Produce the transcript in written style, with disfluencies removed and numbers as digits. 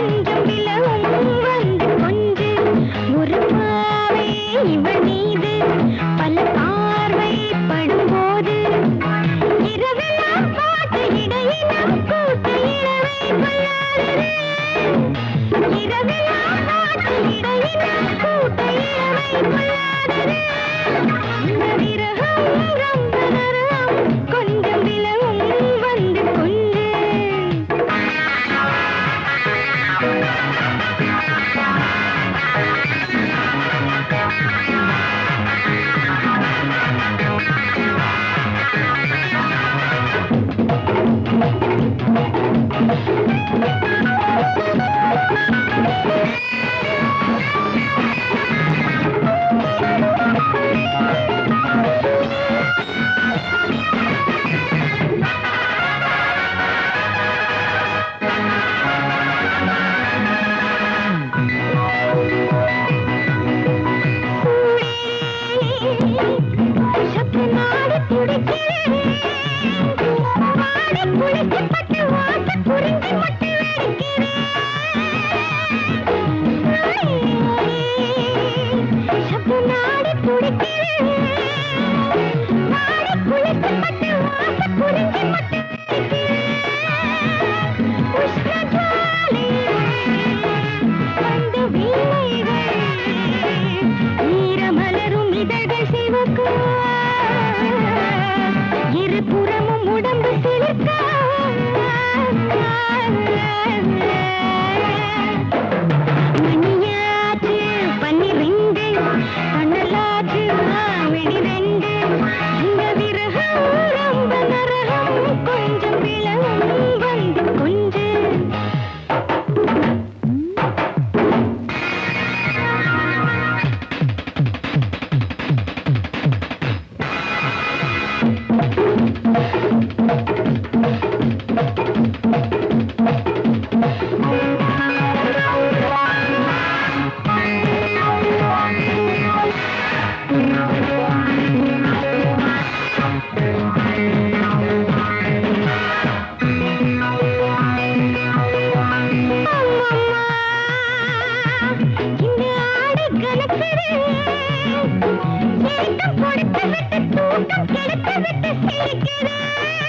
கொஞ்சம் விலவும் வந்து கொஞ்சு ஒரு பாவை இவள் மீது பல பார்வை படும்போது இரவெல்லாம் பாட்டு இடையினம் கூட்ட இளவை கொள்ளாதது இரவெல்லாம் பாட்டு இடையினம் கூட்ட இளவை கொள்ளாதது இந்த விரகம் ரொம்ப நரம் கொஞ்சம் விலவும் வந்து கொஞ்சு இருபுறமும் உடம்பு சிலிர்க்க மணியாச்சு 12 கண்ணலாச்சு வெடிரெண்டு இந்த விரகம் ரொம்ப நரகம் கொஞ்சம் விலவும் வந்து கொஞ்சு தூக்கம் கெடுத்து விட்டு சிரிக்கிறேன்